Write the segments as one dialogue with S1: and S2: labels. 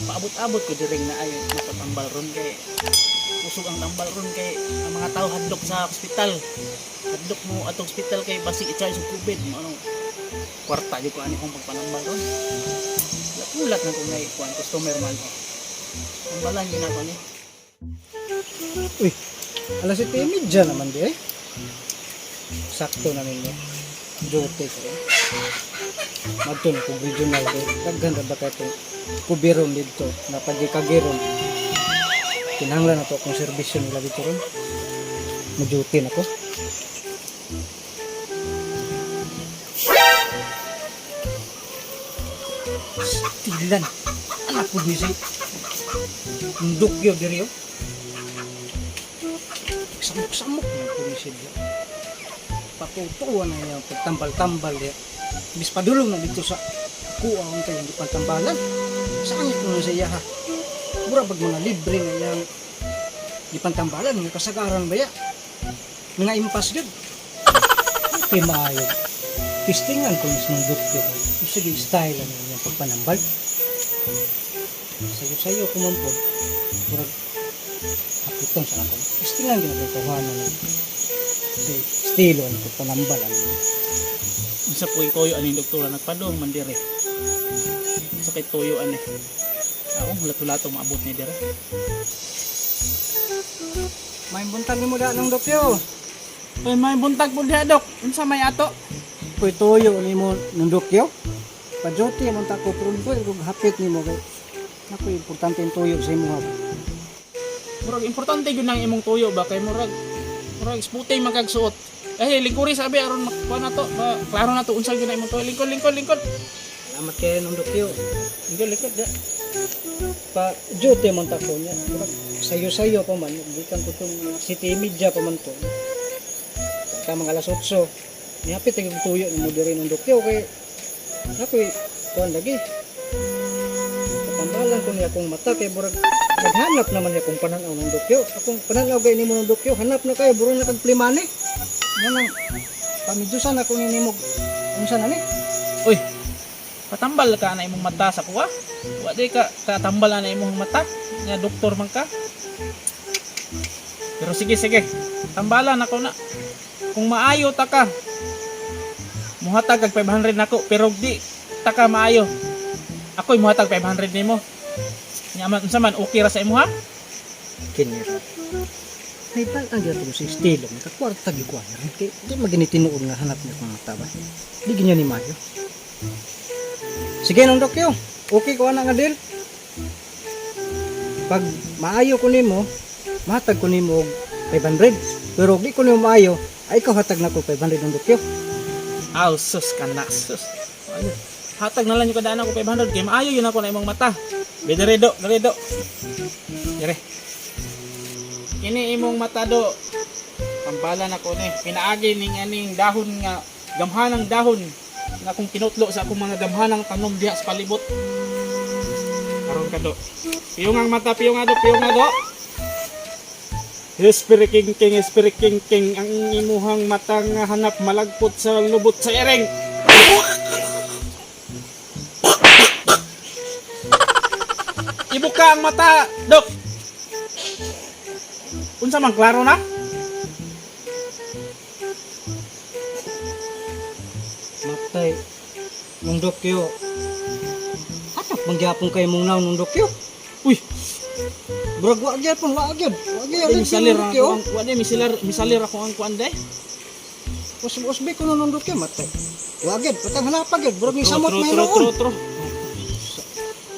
S1: Paabot-abot ko diring na ay napatambal ron kay usog ang tambal ron kay ang mga tao hadlok sa ospital. Hadlok mo atong ospital kay basi i-charge sa COVID mo ano kwarta di ko ani kong pagpanambal ron. Ulat na kung may kuan customer man ko. Tambalan ginako ni.
S2: Uy, alas 7:30 naman di eh. Sakto na ninyo. Duty ko. Madton ko regional ko. Daghan ra ba ka itong kubiron dito na pagikagiron. Kinahanglan na to akong serbisyo nila dito ron. Mag-duty na ko. Stilan. Anak ko disi. Nduk yo diri yo. Samuk-samuk ng pulisid yo. Patutuan na yung pagtambal-tambal yo. Bis padulong na dito sa kuha ang kayo hindi pantambalan. Saan ito na siya ha? Mura bag mga libre nga yung di pantambalan. Nga kasagaran ba ya? Mga impas yun. Okay maayo. Tistingan ko mismo ng dukyo. Sige style lang yung pagpanambal. Sayo-sayo kumampod. Murag hapitong sa ako. Tistingan ginagawin ng estilo ang pagpanambal.
S1: Unsa po itoyo ani doktora nagpadong man dire. Sa kay toyo ani. Lato-lato maabot ni dire.
S2: May buntag ni mo da ng dokyo.
S1: Oy may buntag po diha dok. Unsa may ato?
S2: Koy toyo ni mo ng dokyo. Pa-duty man ta ko pero hapit ni mo kay. Ako importante yung toyo sa imo ha.
S1: Murag importante gyud nang imong tuyo ba kay murag sputay magagsuot. Eh lingkuri sabi aron makuha na to. Klaro na to unsay gyud na imong tuyo. Lingkod.
S2: Salamat kayo ng dokyo.
S1: Lingkod da.
S2: Pa-duty man ta ko niya. Sayo-sayo pa man. Gikan ko itong city media pa man to. Ka mga alas 8. Nihapit ang tuyo ng modern ng dokyo kay ako'y kuhan lagi. Katambalan ko niya akong mata kay burag naghanap naman niya akong pananaw ng dokyo. Akong pananaw gay nimo ng dokyo, hanap na kayo, burag na kang plimane. Yan ang pamidyusan ako ni nimo. Unsa na ni?
S1: Uy, patambal ka na imong mata sa kuha? Wa di ka katambal na imong mata? Nga doktor man ka? Pero sige, tambalan ako na. Kung maayo ta ka, muhatag kag 500 nako, pero di ta ka maayo. Ako'y muhatag 500 nimo. Nya man unsa man okay ra sa imo ha?
S2: Kinira. May balang gyud ko sa estilo, may kakwarta gyud ko. Kay di maginitinuod nga hanap niya kung mata ba. Di ginya ni Mayo. Sige nung dokyo. Okay ko ana nga deal. Pag maayo ko nimo, mahatag ko nimo og 500. Pero di ko nimo maayo, ay ikaw hatag na ko 500 ng dokyo.
S1: Aw, sus ka na, sus. Ayun. Hatag na lang yung kadaan ako 500 kay maayo yun ako na imong mata. Diredo. Dire. Kini imong mata do. Tambalan ako ni. Pinaagi ning aning dahon nga gamhanang dahon nga akong kinutlo sa akong mga gamhanang tanom diha sa palibot. Karon ka do. Piyong ang mata, piyong nga do. Espiri king ang imuhang mata nga hanap malagpot sa lubot sa ereng. Ibuka ang mata, dok. Unsa man klaro na?
S2: Matay nung dokyo. Hanap mangyapon kay mong naw nung dokyo.
S1: Uy,
S2: Brag wa gyapon, wa gyud. Wa gyud
S1: misalir
S2: dokyo.
S1: ako. Wala misalir ako ang kuan day.
S2: Usbe ko nung dokyo matay. Wa gyud, patang hanapa gyud. Brag ni samot may noon.
S1: True.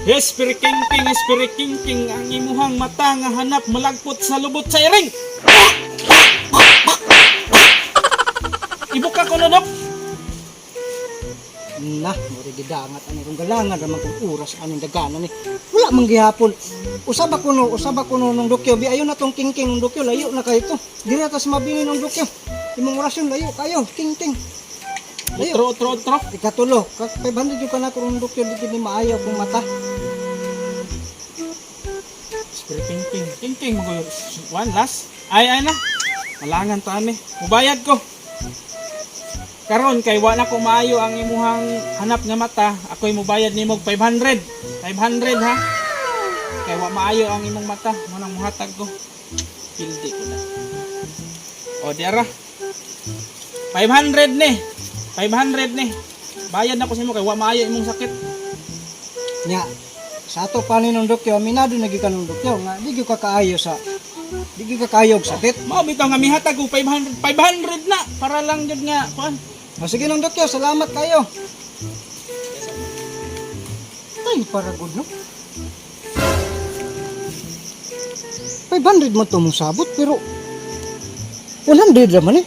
S1: Espiri king ang imuhang mata nga hanap malagpot sa lubot sa iring. Ibuka ko na dok.
S2: Nah, mori gidangat ani kung galangan ramang kung oras aning dagana ni. Wala man gihapon. Usab ko no nung dokyo bi ayo na tong king nung dokyo layo na kayo to. Diri ta sa mabini nung dokyo. Imong orasyon layo kayo, king. Layo.
S1: Otro.
S2: Ikatulo, 500 yung ka na kung dokyo di ni maayo kung mata.
S1: Espiri king magulo. One last. Ay na. Malangan to ani. Mubayad ko. Karon kay wala ko maayo ang imuhang hanap nga mata, ako'y mobayad nimo 500. 500 ha. Kay wa maayo ang imong mata, manang muhatag ko. Pildi ko na. O diara. 500 ni. 500 ni. Bayad na ko sa imo kay wa maayo imong sakit.
S2: Nya, sa ato pa ni nung dokyo, aminado na gyud ka nung dokyo nga di gyud ka kaayo og sakit.
S1: Mao bitaw nga mihatag ko 500 na para lang jud nga kuan.
S2: O sige nung dokyo, salamat kayo. Ay, para good no. 500 mo to mong sabot pero 100 naman eh.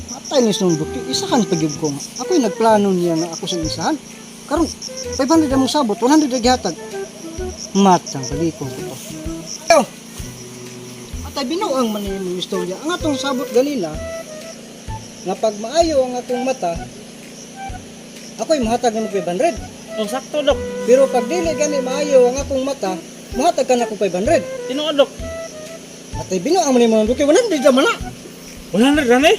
S2: Matay ni nung dokyo, isahan pagyud ko. Ako'y nagplano niya nga ako sa isahan. Karon 500 na mong sabot, 100 na gihatag. Matang balikon ko to. Yo. Atay binuang man ni mong istorya. Ang atong sabot ganila nga pag maayo ang akong mata, ako'y mahatag ng 500.
S1: O sakto dok.
S2: Pero pag dili gani maayo ang akong mata, mahatag ka na akong 500.
S1: Tinuod dok.
S2: Atay binuang man ni mong dokyo, 100 naman na.
S1: 100 ra ni.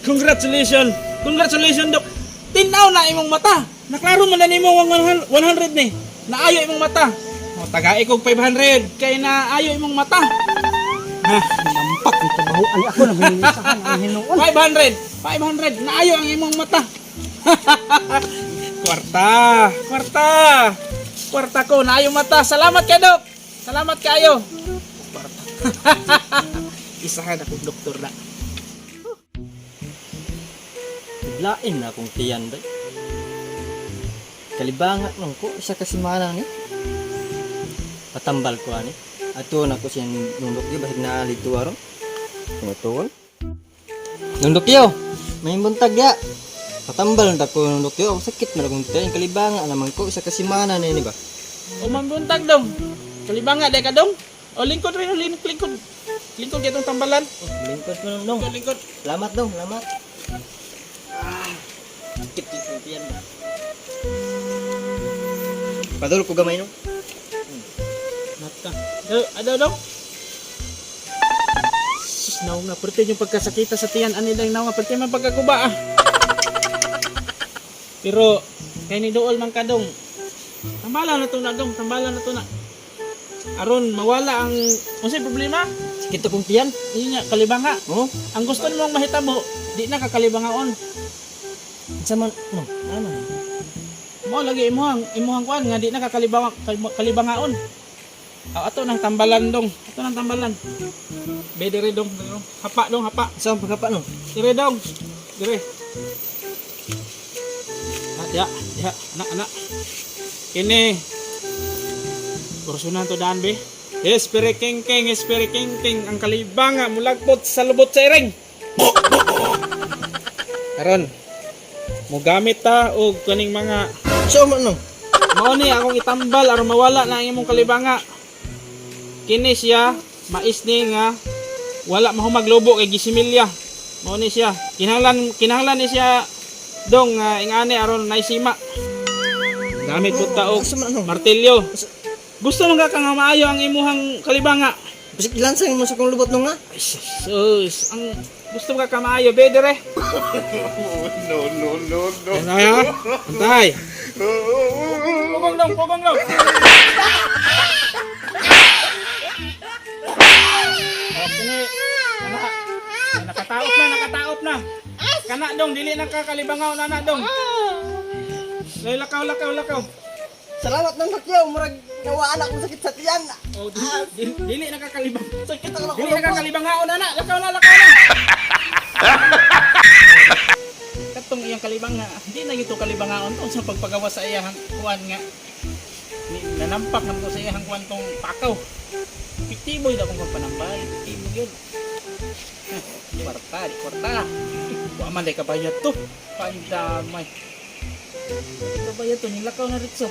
S1: Congratulations. Congratulations dok. Tinaw na imong mata. Naklaro man na nimo ang 100 ni. Naayo imong mata. O tagay ko 500 kay naayo imong mata. Ha,
S2: Nampak ito bahuan ako na minilisahan ang hinuon.
S1: 500 naayo ang imong mata. Kwarta ko naayo mata. Salamat kay dok. Salamat kayo. Kwarta. Isahan ako doktor na.
S3: Lain na akong tiyan day. Kalibangat nung ko isa kasi manang ni. Patambal ko ani. Ato na ko siyang nundok yo bahig na alito aron. Tungtuon. Nundok yo. May buntag ya. Patambal na ko nundok yo. Sakit na akong tiyan kalibangat naman ko isa kasi manang ni ba.
S1: O mambuntag dong. Kalibanga day ka dong. O lingkod rin lingkod. Lingkod kitong tambalan.
S3: Lingkod ko nung.
S1: Lingkod.
S3: Salamat dong, salamat. Sakit yung tiyan ba. Padul ko gamay no.
S1: Mata. Ada dong. Sus naw nga perti yung pagkasakita sa tiyan ani dang naw nga perti man pagkakuba ah. Pero kay ni dool man ka dong. Tambalan na to na dong, tambalan na to na. Aron mawala ang unsay problema?
S3: Sakit akong tiyan.
S1: Yun nga kalibanga.
S3: Oh,
S1: Ang gusto nimong mahitabo, di na kakalibangaon.
S3: sa man no. Ano?
S1: Mo lagi imuhang kuan nga di na kalibangaon. Ato nang tambalan dong. Ato nang tambalan. Be dire dong. Hapa dong, hapa.
S3: Sa pagkapa no.
S1: Dire dong. Dire. Ya, anak. Ini kursunan to daan be. Espere kengkeng ang kalibanga mulagpot sa lubot sa ireng. Karon mo gamit ta og kaning mga
S3: So man no.
S1: mao ni akong itambal aron mawala na ang imong kalibanga. Kini siya mais ni nga wala mahumag lobo kay gisimilya. Mao ni siya. Kinahanglan ni siya dong ingani aron naisima. Gamit pud ta og
S3: Sa man no.
S1: martilyo. Gusto man ka nga maayo ang imuhang kalibanga.
S3: Bisik ilansang mo sa kong lubot no nga.
S1: Ay, sus, ang gusto ka maayo, be dire.
S4: No.
S1: Antay ha? Antay. Pugong lang. Kini, nakataop na. Kana dong, dili na kakalibangaw na dong. Lay lakaw.
S3: Salamat nang dokyo, murag nawaan akong sakit sa tiyan.
S1: Oh, dili na kakalibang.
S3: Sakit ako
S1: Dili na kakalibangaw na. Lakaw na. Katong iyang kalibang nga, hindi na ito kalibangaon to sa pagpagawa sa iyang kuwan nga. Nanampak naman ko sa iyang kuwan tong pakaw. Piktiboy daw kung panambay, piktiboy yun. Kwarta. Wa man day kabayad to. Pandamay. Kabayad to, nilakaw na ritso.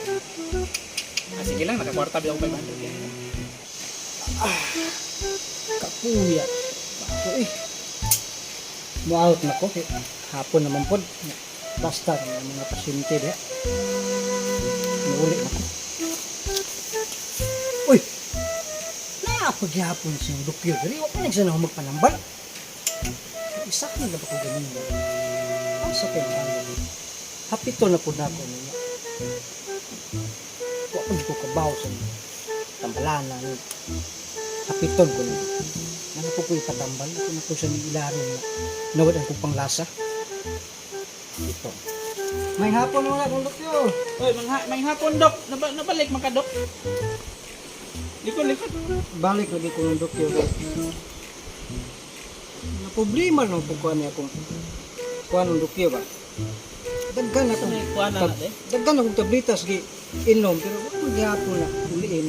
S1: Sige lang, nakakwarta bilang 500 yan.
S2: Kapuya. Ako Mo-out na ko. Hapon naman po. Basta ng mga pasyente diya. Mauli na ko. Uy! Naapaghihapon siyang dokyo. Dari, huwag pa nagsana ako magpanambal. Isak na ba ko ganun na? Asa kayo ano? Hapito na po na ako niya. Huwag ko kabaw sa tambalana. Hapiton ko na. Nang ako po ipatambal, ako na po sa ilaro na nawad ang pang lasa. Ito. May hapon wala kong dokyo.
S1: Oy, may hapon dok. Nabalik man ka dok. Likod.
S2: Balik lagi ko ng dokyo. Na problema no po kuan niya akong kuan ng dokyo ba. Daggan ako
S1: May kuha na natin.
S2: daggan akong tablitas gi inom pero wala gyapon na uliin.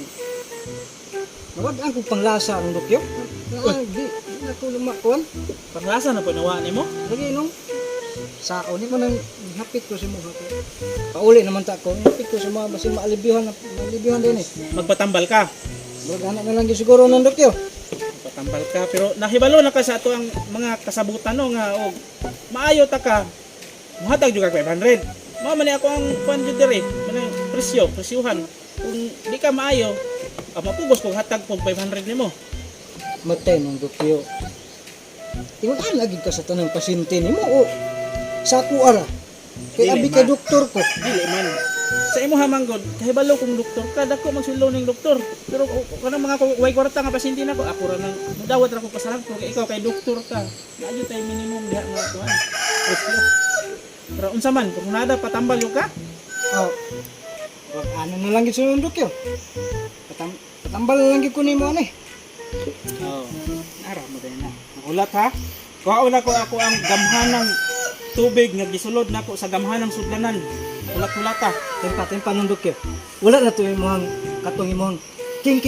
S2: Nawad ang kong panglasa ang dokyo. Di na ko lumakuan.
S1: Panglasa na po nawa nimo.
S2: Lagi inom. Sao ni mo nang hapit ko si mo hapit. Pauli naman ta ko. Hapit ko si mo basin maalibihan din eh.
S1: Magpatambal ka.
S2: Magana na lang gyud siguro ng dokyo.
S1: Patambal ka pero nahibalo na ka sa ato ang mga kasabutan no nga og maayo ta ka muhatag jud ka 500 mao man ni ako ang kuan jud dire man presyuhan kung di ka maayo mapugos kung hatag pog 500 nimo
S2: Matay ng dokyo. Tingutan lagi ka sa tanang pasyente nimo o sa ako ara. Kay
S1: Dili,
S2: abi ka
S1: ma.
S2: doktor ko.
S1: dili man sa imo hamanggod kahibalo kung doktor ka dako magsulong ning doktor pero kanang mga way kwarta nga pasyente nako ako ra nang mudawat ra ko pasarap ko kay ikaw kay doktor ka naayo tay minimum diha nga kuan presyo pero unsa man kung nada patambal yo ka
S2: Oh. Wag ano na lang gyud sa dokyo. Patambal na lang gyud ko nimo ani.
S1: oh ara mo din na ulat ha kuha na ko ako ang gamhanang tubig nga gisulod nako sa gamhanang sudlanan ulat-ulata
S2: Tempa ng dokyo. Wala na to imong katong imong king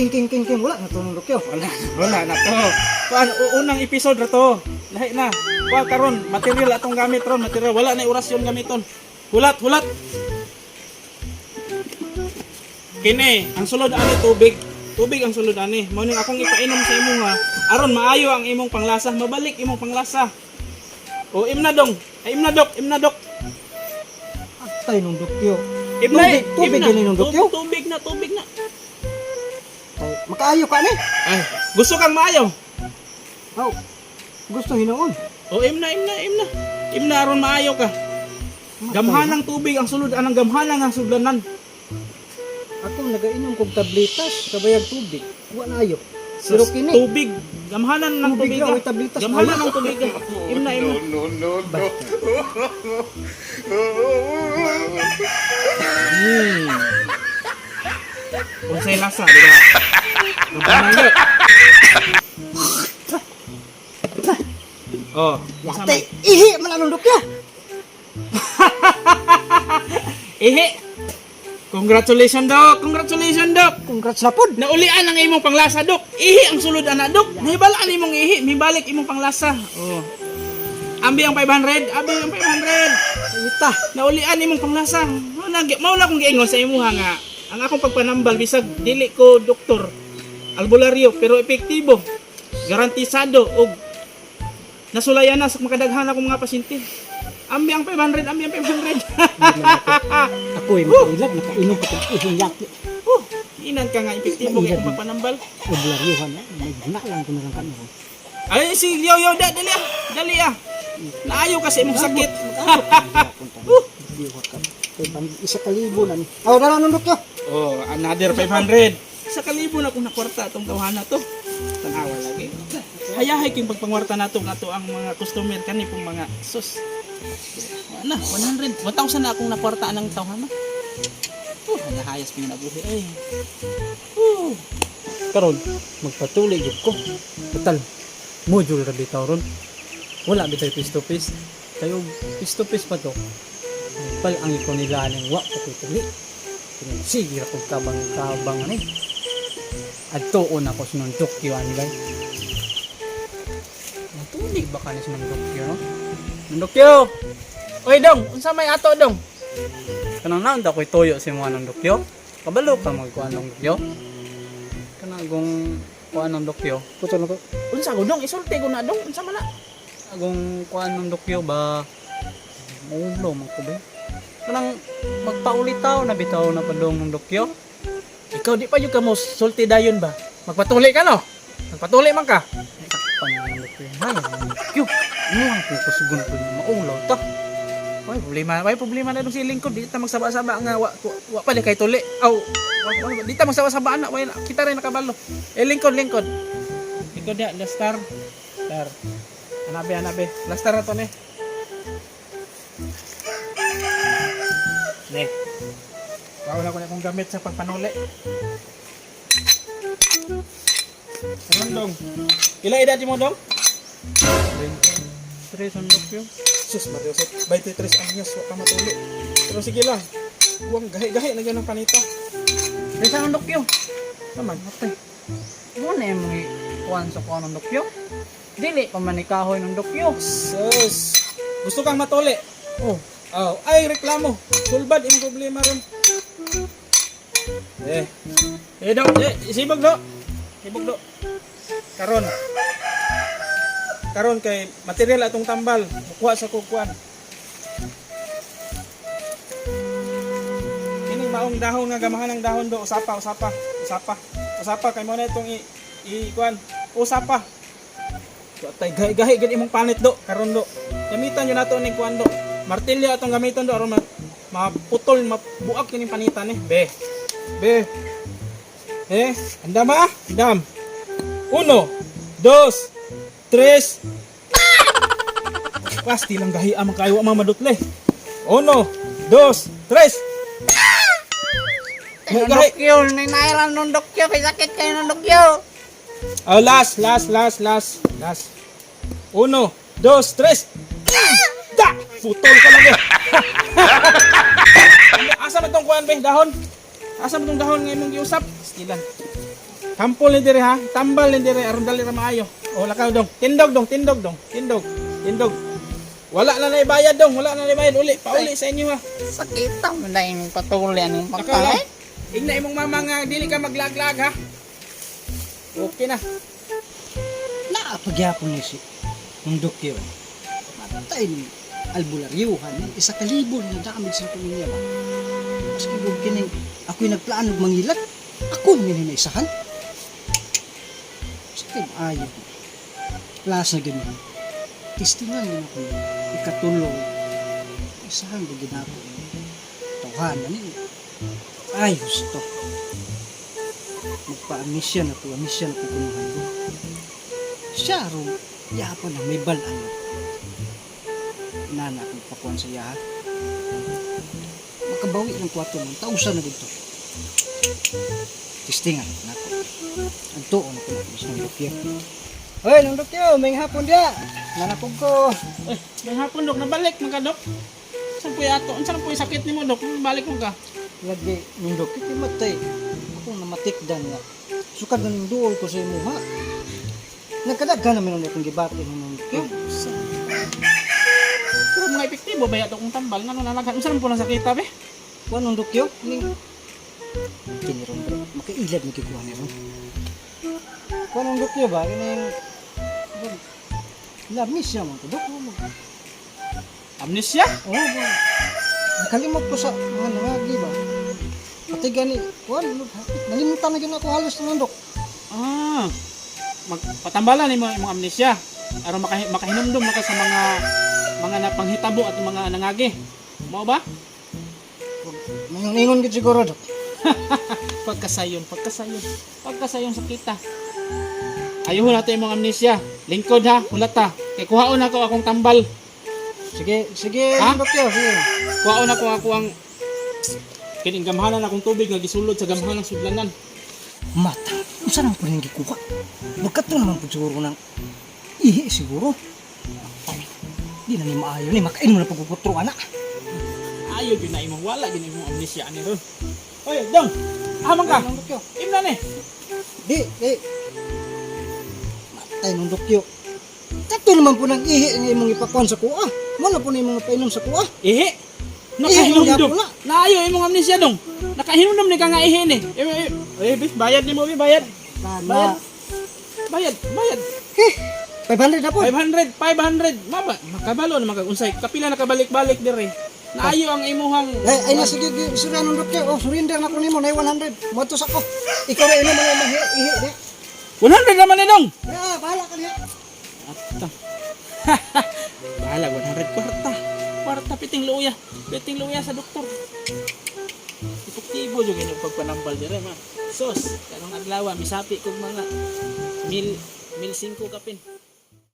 S2: wala na to ng dokyo.
S1: wala na to kuan unang episode ra to lahi na kuha karon material atong gamit ron material wala na orasyon gamiton hulat kini ang sulod ani tubig ang sulod ani mao ning akong ipainom sa imo ha aron maayo ang imong panglasa mabalik imong panglasa o imna dok
S2: Atay ng dokyo.
S1: imna
S2: Tubig gani ng dokyo.
S1: tubig na
S2: Ay, makaayo ka ni.
S1: ay gusto kang maayo
S2: Oh. Gusto hinoon.
S1: o imna aron maayo ka gamhanang tubig ang sulod anang gamhanang ang sudlanan
S2: Ako nagainom kog tabletas kabayag tubig. Wa na ayo. Pero kini
S1: tubig gamhanan ng
S2: tubig
S1: tubig
S2: ra o tabletas.
S1: gamhanan ng tubig imna unsay lasa di ba gamhanan yun oh
S2: Yate, ihi man ang dokyo.
S1: ihi congratulations dok
S2: Congrats na pod.
S1: naulian ang imong panglasa dok ihi ang sulod ana dok nahibalaan imong ihi mibalik imong panglasa oh ambi ang 500
S2: Ita.
S1: naulian imong panglasa mao na kong giingon sa imuha nga ang akong pagpanambal bisag dili ko doktor albularyo pero epektibo garantisado og nasulayan na sa makadaghan akong mga pasyente ambi ang 500
S2: Ako ay makailag nakainom ka tag ihing yaki.
S1: inan ka nga epektibo kay akong pagpanambal
S2: Oblaryuhan na. May guna lang ko na kan.
S1: ay si yo dali naayo kasi imong sakit
S2: Isa ka libo na ni. Aw dala ng dokyo.
S1: oh another 500 sa kalibo na kung nakwarta atong tawhana to tanawa lagi hayahay king pagpangwarta nato ang mga customer kani pong mga sus na 100 1,000 na akong nakwarta ng tawhana hayahayas ping nabuhi ay
S2: Karon magpatuloy jud ko. Total module ra bitaw ron. Wala bitaw face to face. Kayo face to face pa to. Pal ang iko nila ning wa pa tuli. Sige ra kog kabang ani. Adtuon ako sa nung dokyo anilay. Natulig ba kanis ng dokyo no?
S1: Nandokyo oy dong unsa may ato dong
S2: Kanang naon ta ko'y toyo sa mga ng dokyo. Kabalo ka magkuan ng dokyo. Kanang gong kuan ng dokyo. Putol na ko.
S1: unsa ko dong isulti ko na dong unsa man na
S2: Agong kuan ng dokyo ba maulo man ko ba? Kanang magpaulitaw na bitaw na padong ng dokyo.
S1: ikaw di pa yung kamo sulti dayon ba magpatuli ka no magpatuli man ka
S2: Takpan ng dokyo. Hay, ang dokyo. Ano ang kukusugon ko yung maulaw ta?
S1: Way problema na dong si lingkod. Di ta magsaba-saba nga wa pa di kay tuli. Aw, di ta magsaba-saba na way kita rin nakabalo. Lingkod. Lingkod dia, lastar. Dar. Hanabe. Lastar na to ne. Ne. Wala ko na akong gamit sa pagpanuli. Ano dong? Ila edad mo dong?
S2: 3 sundok yun.
S1: Sus, Mateos, 23 anyos, wak ka matuli. Pero sige lang, huwag gahi-gahi na ganang panita.
S2: Dahil sa sundok yun.
S1: Naman,
S2: Matay. Mo na yung mga kuhan sa kuhan ng dokyo. Dili pa manikahoy ng dokyo.
S1: sus, gusto kang matuli?
S2: Oh,
S1: Ay, reklamo. Sulbad, yung problema ron. Dok, isibog do. Karon kay material atong tambal, bukuha sa kukuan. Kining maong dahon nga gamahan ng dahon do, usapa kay mo na itong kuan. Usapa. Tay gahi gid imong panit do, karon do. Gamitan yo nato ning kuan do. Martilyo atong gamiton do aron maputol, mabuak kining panitan Be. Andam. 1, 2, 3. Pasti lang gahi ang kayo ang madutle. 1, 2, 3.
S2: dokyo. Ninailan ng dokyo. Kaya sakit kayo ng dokyo.
S1: Last. 1, 2, 3. Da! Putol ka lang Asa man tong kuan be dahon? Asa man tong dahon nga imong giusap? Stilan. Kampol ni dire ha, tambal ni dire aron dali ra maayo. Lakaw dong. Tindog. Wala na naibayad dong, uli. Pauli sa inyo ha.
S2: Sakita mo na yung patuloy ng
S1: Lakaw
S2: pagkain.
S1: dong. Igna imong mama nga dili ka maglaglag ha. Okay na.
S2: Naapagyapon niya si ng dokyo. Matay ni albularyuhan. Isa kalibon na damage sa pamilya ba. Maski huwag kining ako'y nagplano mangilat. Ako namin na isahan. Sakit ayaw. Plus na ganyan. Tistingan din ako. Ikatulong. Isahan ba ginako. Tawhanan niyo. Ayos to. Magpa-amisyan ako kunuhan ko. Siya ro, yapan na may balaan. Nana akong pakuan sa yaha. Makabawi ng 4,000 na dito. Tistingan nako. Ang tuon ako na gusto ng dokyo. Hoy, ng dokyo, may hapon dia. Nanapog ko.
S1: May hapon dok, nabalik man ka dok. Saan po yato? Saan po yung sakit ni mo dok? Balik mo ka.
S2: Lagi, ng dokyo, kimatay. Ako namatikdan nga. Sukad na ng duol ko sa imo ha. Nagkadaga naman ang akong gibati ng dokyo.
S1: Pero mga epektibo ba yato kung tambal? Nga nalaghan? Saan po nasakita be?
S2: Kuha ng dokyo, kiniron bro. Makailad mo kikuha niya ron. Kuha ng dokyo ba? Kini labnis siya man ko. Dokyo mo.
S1: Amnesia?
S2: Oo ba? Nakalimot ko sa mga nangagi ba? Pati gani, kuha, nalimutan na gina ako halos ng dok.
S1: Patambalan ni mga amnesia. Aron makahinumdum na ka sa mga napanghitabo at mga nangagi. Mao ba?
S2: Ningon gid siguro dok.
S1: Pagkasayon sa kita. Ayuhon nato imong amnesia. Lingkod ha, hulata. Kay kuhaon ako akong tambal.
S2: Sige,
S1: Ha?
S2: dokyo, sige.
S1: Kuhaon ako ang kining gamhanan akong tubig nga gisulod sa gamhanang sudlanan.
S2: Mata, unsa nang puning gikuha? Magkato naman po siguro ng ihi siguro. Ay, di na ni maayo ni makain mo na pagkukutro anak.
S1: Ayaw yun na imong wala yun imong amnesia ani ron. Oy, Dong. Amang ka.
S2: Ay, nung dokyo.
S1: Imna ni.
S2: Di. Matay nung dokyo. Kato naman po ng ihi nga imong ipakuan sa kuha. Mo na po na imong painom sa kuha.
S1: Ihi. Nakahinumdum.
S2: Ihi,
S1: Naayo imong amnesia Dong. Nakahinumdum ni ka nga ihi ni. Bayad ni mo bayad.
S2: Tama.
S1: Bayad.
S2: 500 na po.
S1: 500. Maba, makabalo na unsay. Kapila nakabalik-balik dire. Naayo ang imuhang
S2: Ay na sige, sura nung dokyo. Oh, surrender na ko nimo na 100. Mo to sa ko. Ikaw ra ino mga ihi di.
S1: 100 naman ni Dong.
S2: Ya, bahala ka niya.
S1: Ata. Bahala 100 kwarta. Kwarta piting luya. Piting luya sa doktor. Epektibo jud yung pagpanambal dire ma. Sos, kanong adlaw misapi kog mga 1,005 kapin.